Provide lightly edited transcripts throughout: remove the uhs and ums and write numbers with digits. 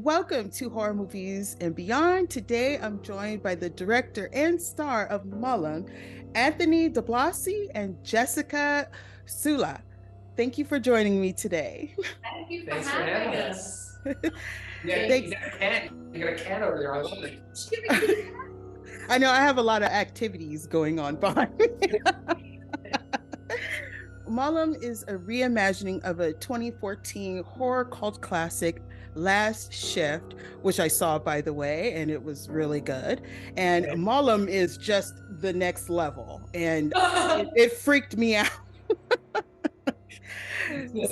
Welcome to Horror Movies and Beyond. Today, I'm joined by the director and star of Malum, Anthony DiBlasi and Jessica Sula. Thank you for joining me today. Thank you for Thanks for having having us. Yeah, Thanks. you got a cat over there. I love it. I know I have a lot of activities going on behind me. Malum is a reimagining of a 2014 horror cult classic, Last Shift, which I saw, by the way, and it was really good. And Okay. Malum is just the next level, and it freaked me out.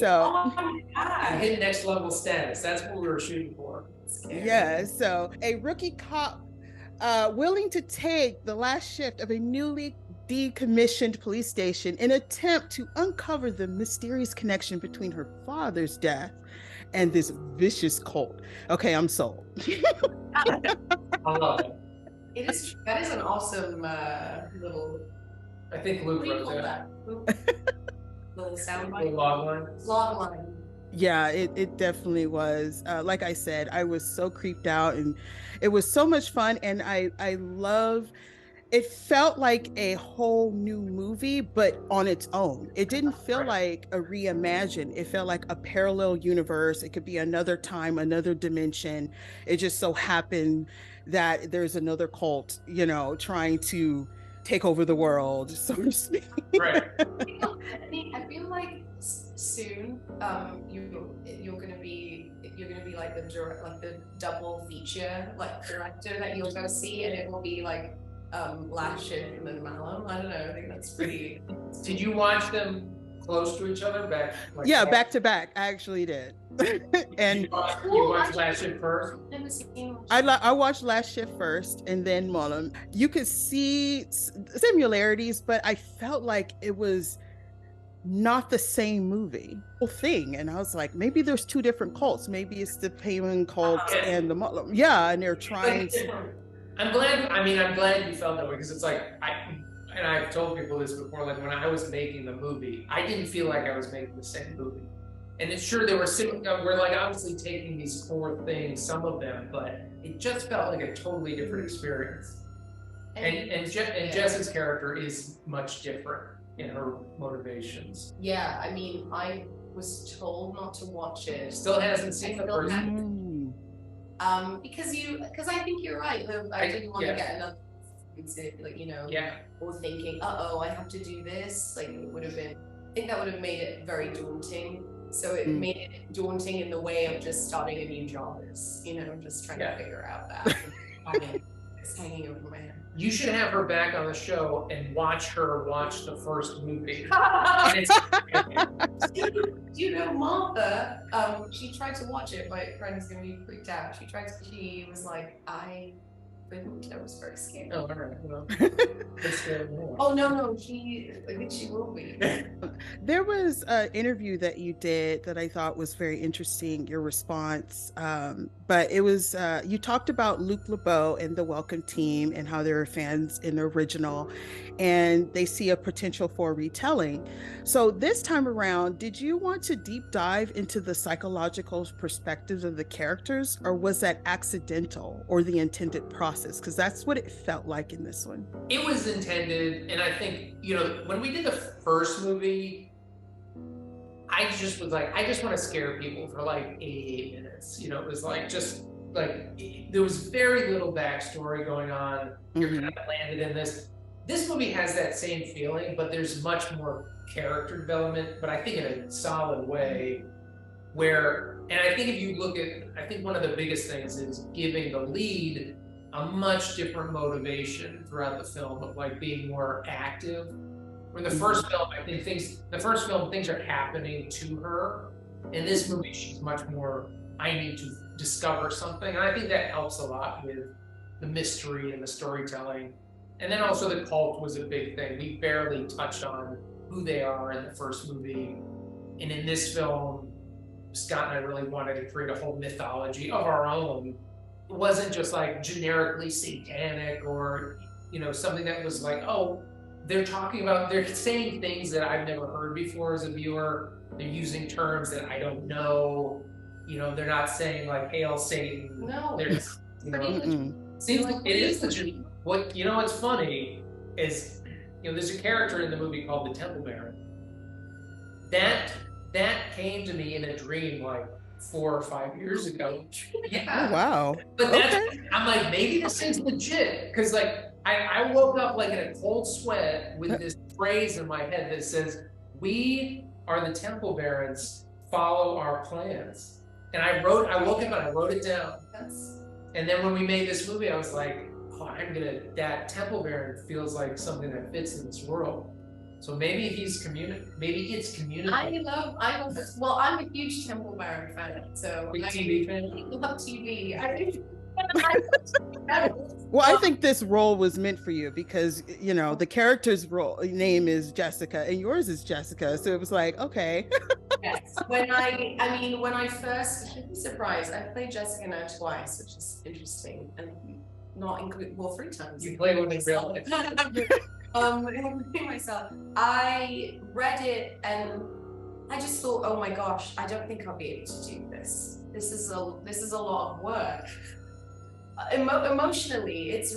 So, Oh my You God. hit next level status. That's what we were shooting for. yeah, so a rookie cop willing to take the last shift of a newly decommissioned police station in an attempt to uncover the mysterious connection between her father's death and this vicious cult. Okay, I'm sold. I love it. It is. That is an awesome little. I think What Luke do you wrote call that. that? Little soundbite. Little log line. Log line. Yeah, it definitely was. Like I said, I was so creeped out, and it was so much fun. And I love. It felt like a whole new movie, but on its own. It didn't feel Right. like a reimagine. It felt like a parallel universe. It could be another time, another dimension. It just so happened that there's another cult, trying to take over the world, so to speak. Right. I feel like soon, you're gonna be like the double feature director that you'll go see, and it will be like Last Shift and then Malum. I don't know. I think that's pretty. Did you watch them close to each other back? Yeah, back to back. I actually did. And you watched Last Shift first? Never seen. I watched Last Shift first and then Malum. You could see similarities, but I felt like it was not the same movie whole thing. And I was like, maybe there's two different cults. Maybe it's the Payman cult and the Malum. Yeah, and they're trying to. I'm glad you felt that way, because it's like I've told people this before, like when I was making the movie, I didn't feel like I was making the same movie. And it's sure there were we're like obviously taking these core things, some of them, but it just felt like a totally different experience. And Jess's character is much different in her motivations. Yeah, I mean, I was told not to watch it. Still hasn't seen the first one. Because I think you're right. I didn't want to yeah. get another, Yeah. or thinking, I have to do this. Like it would have been. I think that would have made it very daunting. So it made it daunting in the way of just starting a new job. Just trying to figure out that. It's hanging over my head. You should have her back on the show and watch her watch the first movie. Martha, she tried to watch it. My friend's gonna be freaked out. She was like, I was very scared. Oh, all right. Well, Oh no, I think she will be. There was an interview that you did that I thought was very interesting, your response. But it was, you talked about Luc LeBeau and the Welcome Team and how they were fans in the original, and they see a potential for retelling. So this time around, did you want to deep dive into the psychological perspectives of the characters, or was that accidental or the intended process? Because that's what it felt like in this one. It was intended, and I think, when we did the first movie, I just was like, I just want to scare people for like 88 minutes. It was like, there was very little backstory going on. You're kind of landed in this. This movie has that same feeling, but there's much more character development, but I think in a solid way and I think if you look at, I think one of the biggest things is giving the lead a much different motivation throughout the film of like being more active. Where the first film, I think things are happening to her. In this movie, she's much more, I need to discover something. And I think that helps a lot with the mystery and the storytelling. And then also the cult was a big thing. We barely touched on who they are in the first movie. And in this film, Scott and I really wanted to create a whole mythology of our own. It wasn't just like generically satanic or, something that was like, they're saying things that I've never heard before as a viewer. They're using terms that I don't know. you know, they're not saying like hail Satan. No. There's, you know, It is legit. What, you know, what's funny is, you know, there's a character in the movie called the Temple Baron. That came to me in a dream like 4 or 5 years ago. Yeah. Oh, wow. But that's, I'm like, maybe this is legit. Because like I woke up like in a cold sweat with this phrase in my head that says, "We are the Temple Barons, follow our plans." And I woke up and I wrote it down. And then when we made this movie, I was like, oh, that Temple Baron feels like something that fits in this world. So maybe it's community. I love this. Well, I'm a huge Temple Baron fan, so big TV fan. I love TV. Well, I think this role was meant for you because, you know, the character's name is Jessica and yours is Jessica. So it was like, okay. Yes. When I first, you'd be surprised, I played Jessica now twice, which is interesting, and not include, well, 3 times. You played one in real life. Myself. I read it and I just thought, oh my gosh, I don't think I'll be able to do this. This is a lot of work. Emotionally, it's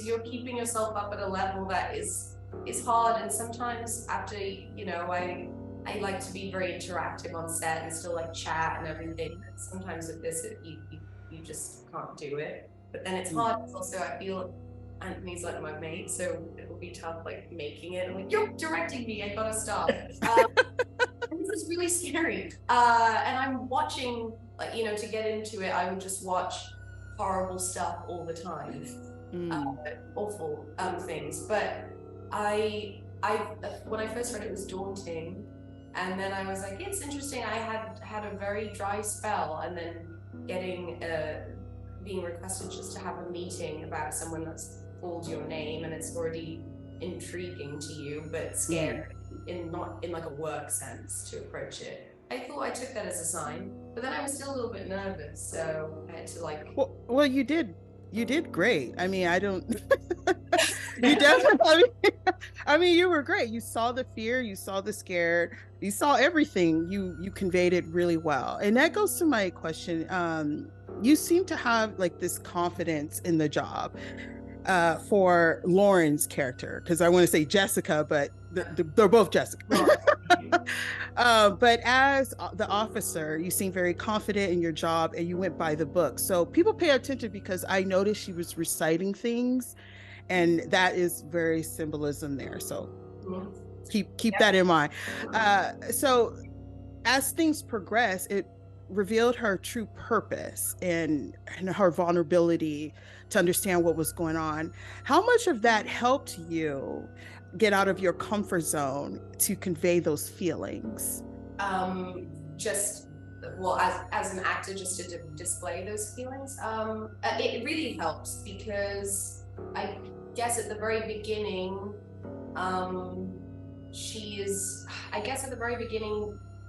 you're keeping yourself up at a level that is hard, and sometimes after, you know, I like to be very interactive on set and still like chat and everything. Sometimes with this, you just can't do it. But then it's hard. Also, I feel Anthony's like my mate, so it'll be tough like making it. I'm like, you're directing me, I gotta stop. This is really scary. And I'm watching, like, you know, to get into it, I would just watch horrible stuff all the time, awful things. But I when I first read it, it was daunting, and then I was like, it's interesting. I had a very dry spell, and then being requested just to have a meeting about someone that's called your name and it's already intriguing to you but scary, not in like a work sense to approach it. I thought I took that as a sign, but then I was still a little bit nervous, so I had to like. Well, you did great. I mean, I don't. You definitely. I mean, you were great. You saw the fear, you saw the scared, you saw everything. You conveyed it really well, and that goes to my question. You seem to have like this confidence in the job for Lauren's character, because I want to say Jessica, but they're both Jessica. But as the officer, you seem very confident in your job and you went by the book. So people pay attention because I noticed she was reciting things, and that is very symbolism there. So keep that in mind. So as things progress, it revealed her true purpose and her vulnerability to understand what was going on. How much of that helped you get out of your comfort zone to convey those feelings? Just, well, as an actor, just to display those feelings, it really helps, because I guess at the very beginning,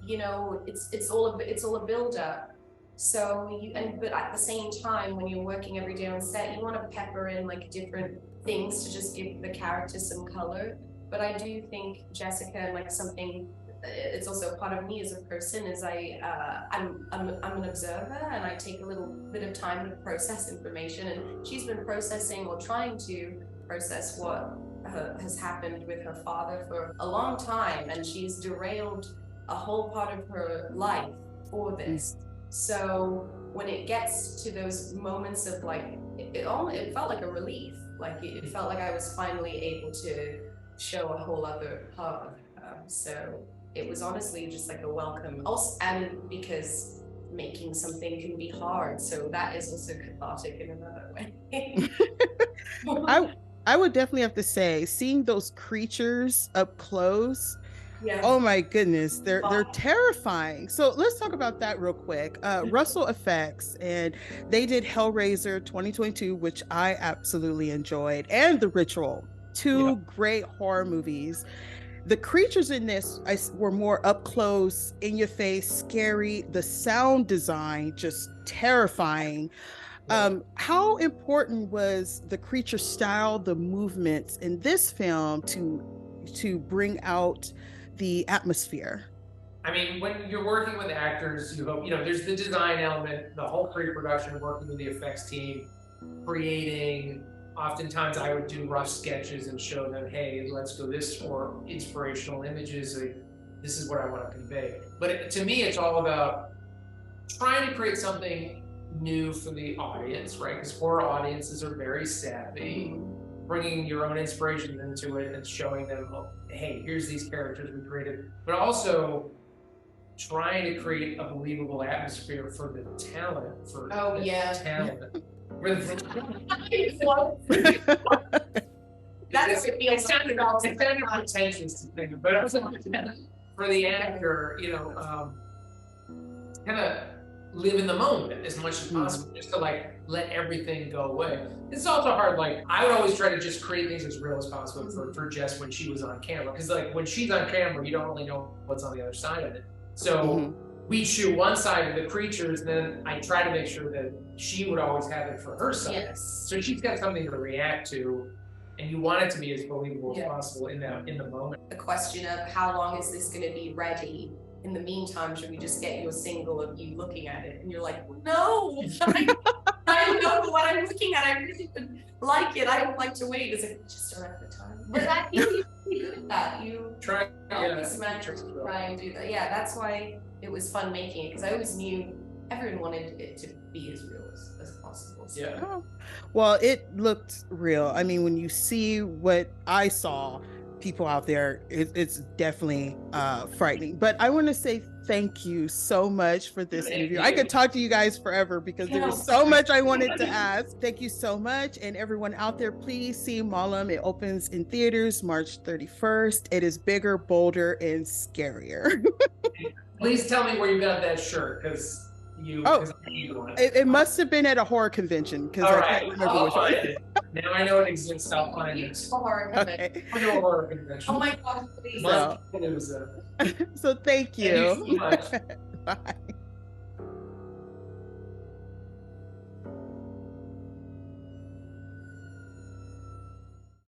you know, it's all a build up. So but at the same time, when you're working every day on set, you want to pepper in like different things to just give the character some color. But I do think Jessica, like something, it's also a part of me as a person, is I'm an observer, and I take a little bit of time to process information, and she's been processing or trying to process what has happened with her father for a long time, and she's derailed a whole part of her life for this. So when it gets to those moments of like, it felt like a relief. Like it felt like I was finally able to show a whole other part of her. So it was honestly just like a welcome. Also, and because making something can be hard, so that is also cathartic in another way. I would definitely have to say, seeing those creatures up close, yeah. Oh my goodness, they're terrifying. So let's talk about that real quick. Russell Effects, and they did Hellraiser 2022, which I absolutely enjoyed, and The Ritual, two great horror movies. The creatures in this were more up close, in your face, scary. The sound design just terrifying. How important was the creature style, the movements in this film to bring out the atmosphere? I mean, when you're working with actors, you hope, there's the design element, the whole pre-production, working with the effects team, creating. Oftentimes I would do rough sketches and show them, hey, let's go this, or inspirational images. Like, this is what I want to convey. But to me, it's all about trying to create something new for the audience, right? Because horror audiences are very savvy. Bringing your own inspiration into it and showing them, hey, here's these characters we created. But also trying to create a believable atmosphere for the talent. Talent. That's it feels it's kind of pretentious to think, but also for the actor, kind of live in the moment as much as possible, just to like let everything go away. It's also hard. Like, I would always try to just create things as real as possible for Jess when she was on camera, because like when she's on camera, you don't really know what's on the other side of it. So we shoot one side of the creatures, and then I try to make sure that she would always have it for her side. Yes. So she's got something to react to, and you want it to be as believable as possible in the moment. The question of how long is this going to be ready? In the meantime, should we just get you a single of you looking at it? And you're like, no, I know what I'm looking at. I really would like it. I would like to wait. Is it just around the time? But that you're good at that. You try and do that. Yeah, that's why it was fun making it, because I always knew everyone wanted it to be as real as possible. So. Yeah. Oh. Well, it looked real. I mean, when you see what I saw, people out there, it's definitely frightening. But I want to say thank you so much for this interview. I could talk to you guys forever because there was so much I wanted to ask. Thank you so much. And everyone out there, please see Malum. It opens in theaters March 31st. It is bigger, bolder, and scarier. Please tell me where you got that shirt, because it must have been at a horror convention, because I can't remember which one. Now I know it exists. I'll find it. Okay. Horror convention. Oh my God, please. So thank you. Thank you so much. Bye.